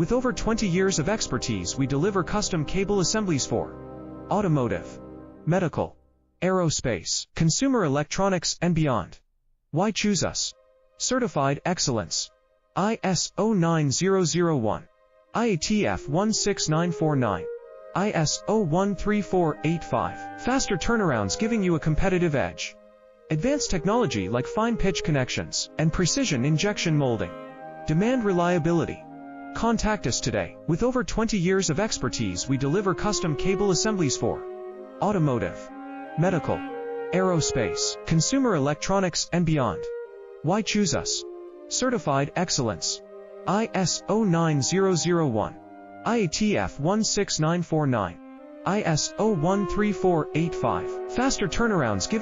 With over 20 years of expertise, we deliver custom cable assemblies for automotive, medical, aerospace, consumer electronics, and beyond. Why choose us? Certified excellence. ISO 9001, IATF 16949, ISO 13485. Faster turnarounds giving you a competitive edge. Advanced technology like fine pitch connections and precision injection molding. Demand reliability. Contact us today. With over 20 years of expertise, we deliver custom cable assemblies for automotive, medical, aerospace, consumer electronics, and beyond. Why choose us? Certified excellence. ISO 9001, IATF 16949, ISO 13485. Faster turnarounds giving